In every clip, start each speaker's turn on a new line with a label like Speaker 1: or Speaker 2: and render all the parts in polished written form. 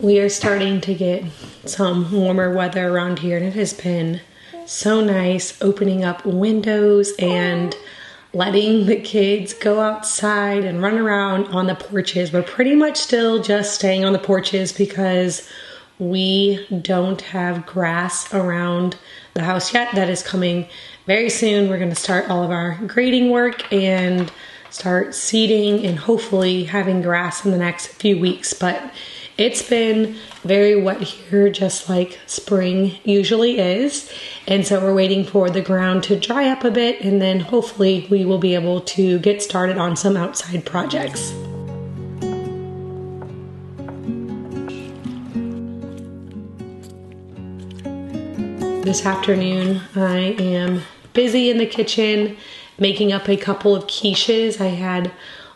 Speaker 1: We are starting to get some warmer weather around here, and it has been so nice opening up windows and letting the kids go outside and run around on the porches. We're pretty much still just staying on the porches because we don't have grass around the house yet. That is coming very soon. We're going to start all of our grading work and start seeding and hopefully having grass in the next few weeks. But it's been very wet here, just like spring usually is. And so we're waiting for the ground to dry up a bit, and then hopefully we will be able to get started on some outside projects. This afternoon, I am busy in the kitchen making up a couple of quiches. I had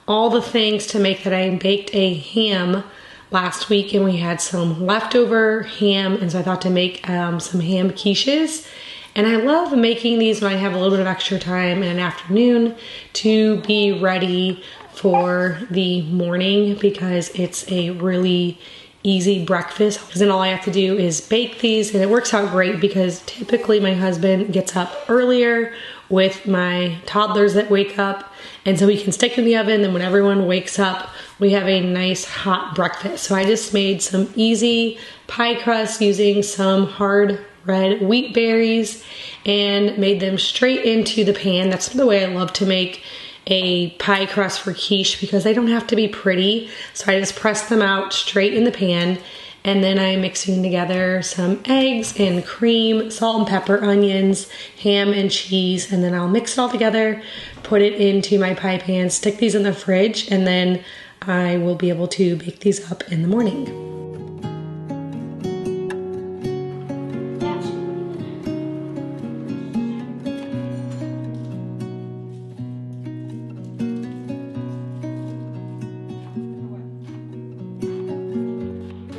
Speaker 1: all the things to make that. I baked a ham last week and we had some leftover ham, and so I thought to make some ham quiches. And I love making these when I have a little bit of extra time in an afternoon to be ready for the morning, because it's a really easy breakfast. Because then all I have to do is bake these, and it works out great because typically my husband gets up earlier with my toddlers that wake up, and so we can stick in the oven, and when everyone wakes up we have a nice hot breakfast. So I just made some easy pie crust using some hard red wheat berries and made them straight into the pan. That's the way I love to make a pie crust for quiche, because they don't have to be pretty. So I just press them out straight in the pan, and then I'm mixing together some eggs and cream, salt and pepper, onions, ham and cheese, and then I'll mix it all together, put it into my pie pan, stick these in the fridge, and then I will be able to bake these up in the morning.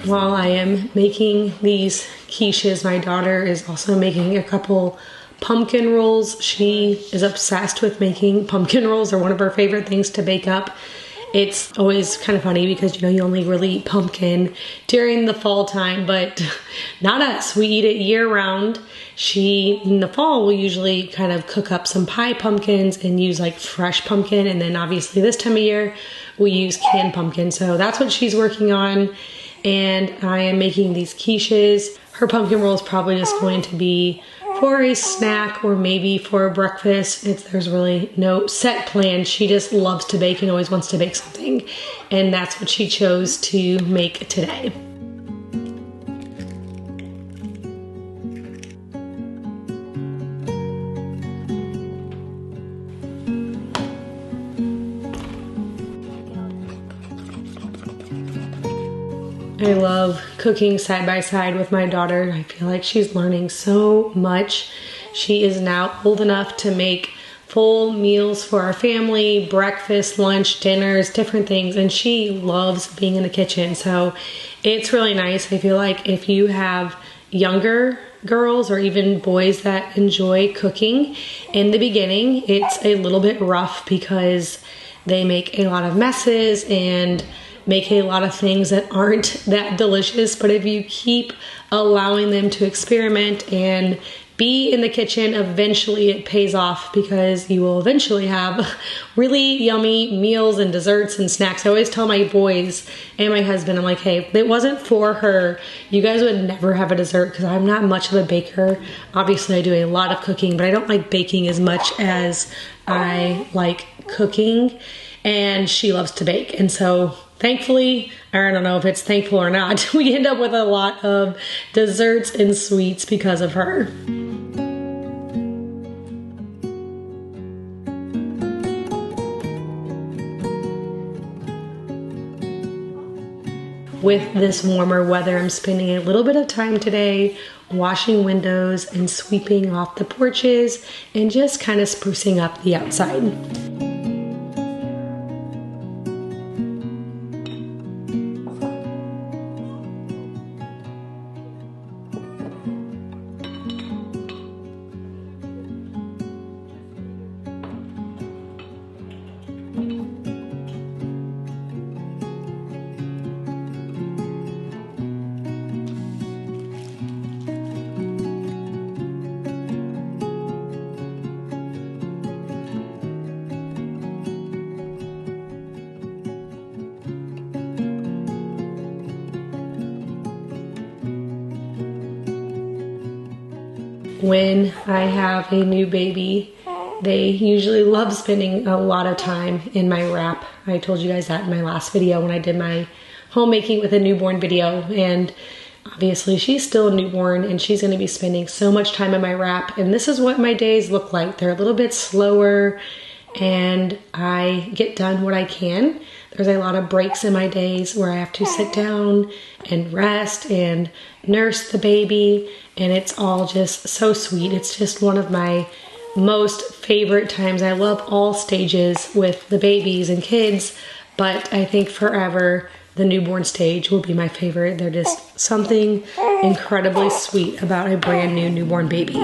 Speaker 1: While I am making these quiches, my daughter is also making a couple pumpkin rolls. She is obsessed with making pumpkin rolls. They're one of her favorite things to bake up. It's always kind of funny because, you know, you only really eat pumpkin during the fall time, but not us. We eat it year round. She, in the fall, will usually kind of cook up some pie pumpkins and use like fresh pumpkin. And then obviously this time of year, we use canned pumpkin. So that's what she's working on. And I am making these quiches. Her pumpkin roll is probably just going to be for a snack or maybe for a breakfast. There's really no set plan. She just loves to bake and always wants to bake something. And that's what she chose to make today. I love cooking side by side with my daughter. I feel like she's learning so much. She is now old enough to make full meals for our family, breakfast, lunch, dinners, different things, and she loves being in the kitchen. So it's really nice. I feel like if you have younger girls or even boys that enjoy cooking, in the beginning it's a little bit rough because they make a lot of messes and make a lot of things that aren't that delicious. But if you keep allowing them to experiment and be in the kitchen, eventually it pays off, because you will eventually have really yummy meals and desserts and snacks. I always tell my boys and my husband, I'm like, hey, if it wasn't for her, you guys would never have a dessert, because I'm not much of a baker. Obviously I do a lot of cooking, but I don't like baking as much as I like cooking, and she loves to bake. And so thankfully, or I don't know if it's thankful or not, we end up with a lot of desserts and sweets because of her. With this warmer weather, I'm spending a little bit of time today washing windows and sweeping off the porches and just kind of sprucing up the outside. when I have a new baby, they usually love spending a lot of time in my wrap. I told you guys that in my last video when I did my homemaking with a newborn video, and obviously she's still a newborn and she's gonna be spending so much time in my wrap, and this is what my days look like. They're a little bit slower and I get done what I can. There's a lot of breaks in my days where I have to sit down and rest and nurse the baby, and it's all just so sweet. It's just one of my most favorite times. I love all stages with the babies and kids, but I think forever the newborn stage will be my favorite. There's just something incredibly sweet about a brand new newborn baby.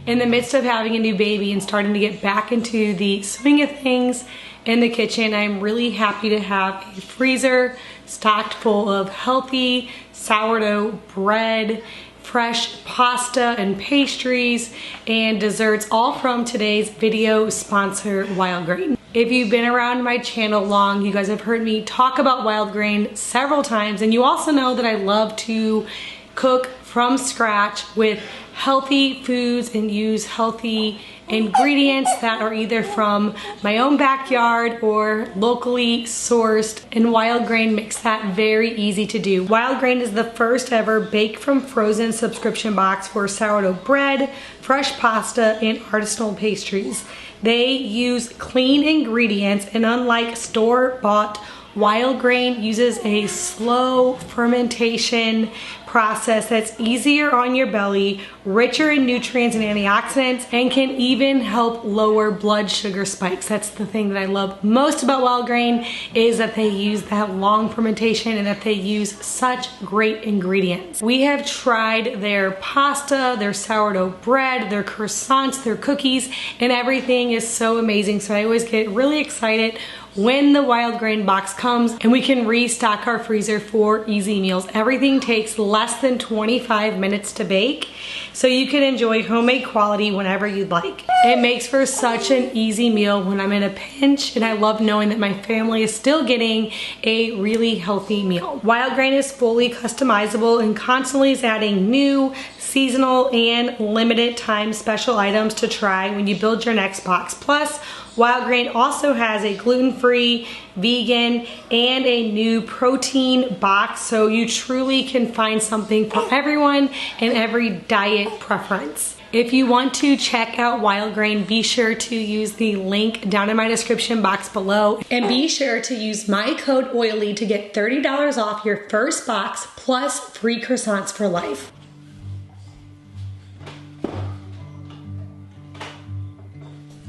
Speaker 1: In the midst of having a new baby and starting to get back into the swing of things in the kitchen, I'm really happy to have a freezer stocked full of healthy sourdough bread, fresh pasta and pastries, and desserts, all from today's video sponsor, Wild Grain. If you've been around my channel long, you guys have heard me talk about Wild Grain several times, and you also know that I love to cook from scratch with healthy foods and use healthy ingredients that are either from my own backyard or locally sourced, and Wild Grain makes that very easy to do. Wild Grain is the first ever bake from frozen subscription box for sourdough bread, fresh pasta, and artisanal pastries. They use clean ingredients, and unlike store-bought, Wild Grain uses a slow fermentation process that's easier on your belly, richer in nutrients and antioxidants, and can even help lower blood sugar spikes. That's the thing that I love most about Wild Grain, is that they use that long fermentation and that they use such great ingredients. We have tried their pasta, their sourdough bread, their croissants, their cookies, and everything is so amazing. So I always get really excited when the Wild Grain box comes and we can restock our freezer for easy meals. Everything takes less than 25 minutes to bake, so you can enjoy homemade quality whenever you'd like. It makes for such an easy meal when I'm in a pinch, and I love knowing that my family is still getting a really healthy meal. Wild Grain is fully customizable and constantly is adding new, seasonal, and limited time special items to try when you build your next box. Plus, Wild Grain also has a gluten-free, vegan, and a new protein box, so you truly can find something for everyone and every diet preference. If you want to check out Wild Grain, be sure to use the link down in my description box below, and be sure to use my code OILY to get $30 off your first box plus free croissants for life.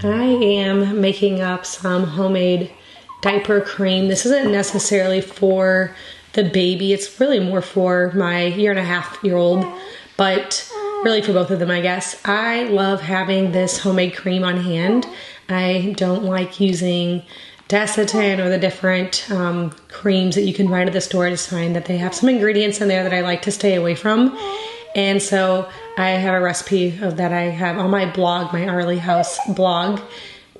Speaker 1: I am making up some homemade diaper cream. This isn't necessarily for the baby. It's really more for my 1.5-year-old, but really for both of them, I guess. I love having this homemade cream on hand. I don't like using Desitin or the different creams that you can buy at the store. I just find that they have some ingredients in there that I like to stay away from. And so I have a recipe that I have on my blog, my Arley House blog,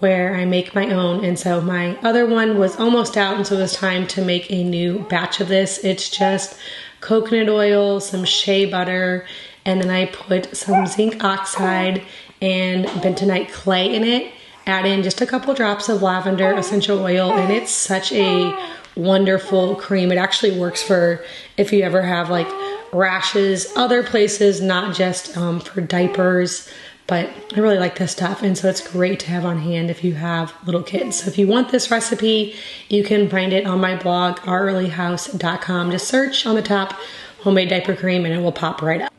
Speaker 1: where I make my own. And so my other one was almost out, and so it was time to make a new batch of this. It's just coconut oil, some shea butter, and then I put some zinc oxide and bentonite clay in it. Add in just a couple drops of lavender essential oil, and it's such a wonderful cream. It actually works for if you ever have like rashes other places, not just for diapers, but I really like this stuff, and so it's great to have on hand if you have little kids. So if you want this recipe, you can find it on my blog, ourleyhouse.com. Just search on the top homemade diaper cream and it will pop right up.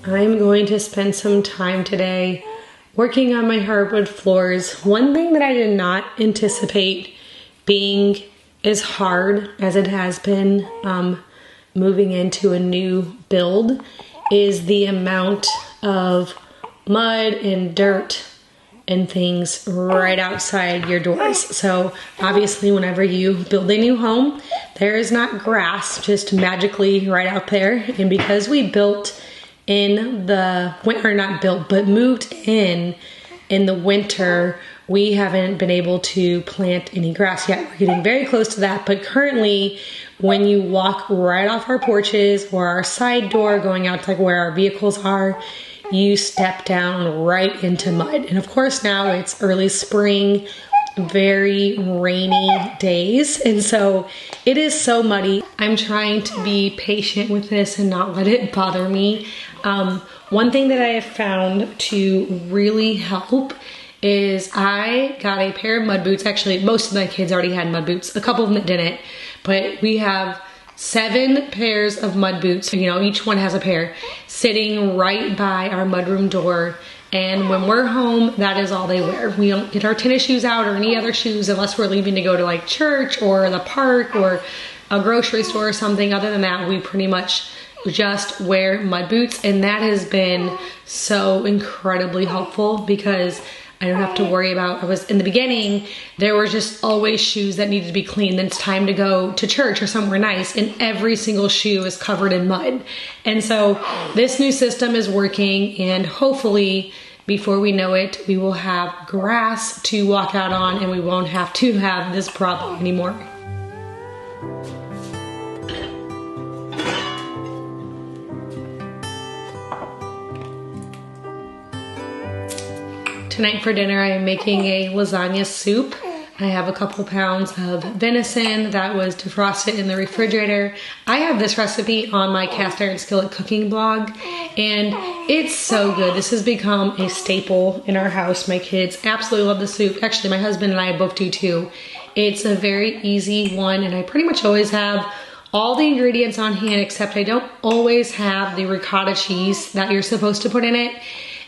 Speaker 1: I'm going to spend some time today working on my hardwood floors. One thing that I did not anticipate being as hard as it has been moving into a new build is the amount of mud and dirt and things right outside your doors. So obviously whenever you build a new home, there is not grass just magically right out there. And because we built in the winter, not built, but moved in the winter, we haven't been able to plant any grass yet. We're getting very close to that, but currently when you walk right off our porches or our side door going out to like where our vehicles are, you step down right into mud. And of course now it's early spring, very rainy days, and so it is so muddy. I'm trying to be patient with this and not let it bother me. One thing that I have found to really help is I got a pair of mud boots. Actually, most of my kids already had mud boots, a couple of them that didn't, but we have 7 pairs of mud boots, you know, each one has a pair, sitting right by our mudroom door. And when we're home, that is all they wear. We don't get our tennis shoes out or any other shoes unless we're leaving to go to like church or the park or a grocery store or something. Other than that, we pretty much just wear mud boots. And that has been so incredibly helpful because I don't have to worry about, in the beginning, there were just always shoes that needed to be cleaned. Then it's time to go to church or somewhere nice and every single shoe is covered in mud. And so this new system is working, and hopefully before we know it, we will have grass to walk out on and we won't have to have this problem anymore. Tonight for dinner, I am making a lasagna soup. I have a couple pounds of venison that was defrosted in the refrigerator. I have this recipe on my cast iron skillet cooking blog, and it's so good. This has become a staple in our house. My kids absolutely love the soup. Actually, my husband and I both do too. It's a very easy one, and I pretty much always have all the ingredients on hand, except I don't always have the ricotta cheese that you're supposed to put in it.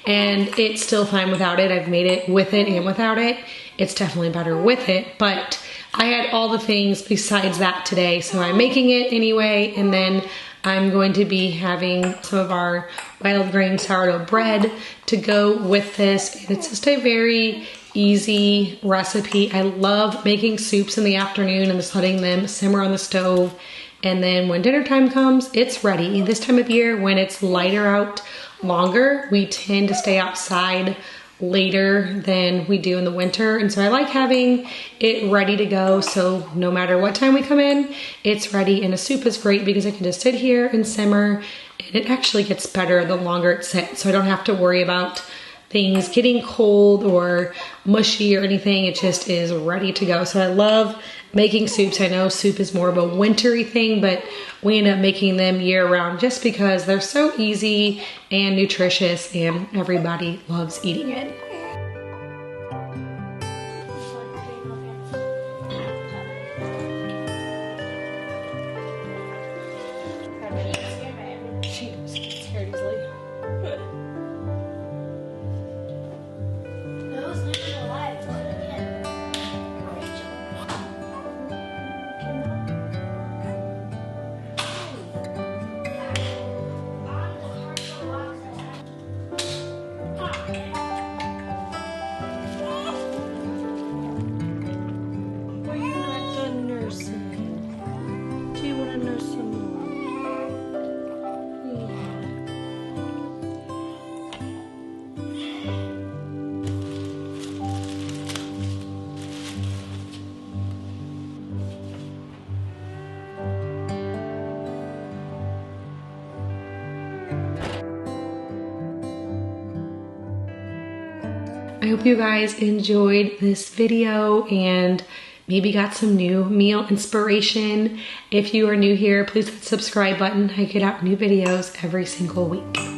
Speaker 1: And it's still fine without it. I've made it with it and without it. It's definitely better with it, but I had all the things besides that today, so I'm making it anyway, and then I'm going to be having some of our wild grain sourdough bread to go with this. And it's just a very easy recipe. I love making soups in the afternoon and just letting them simmer on the stove. And then when dinner time comes, it's ready. This time of year, when it's lighter out longer, we tend to stay outside later than we do in the winter. And so I like having it ready to go. So no matter what time we come in, it's ready. And a soup is great because I can just sit here and simmer, and it actually gets better the longer it sits. So I don't have to worry about things getting cold or mushy or anything. It just is ready to go. So I love making soups. I know soup is more of a wintry thing, but we end up making them year round just because they're so easy and nutritious and everybody loves eating it. I hope you guys enjoyed this video and maybe got some new meal inspiration. If you are new here, please hit the subscribe button. I get out new videos every single week.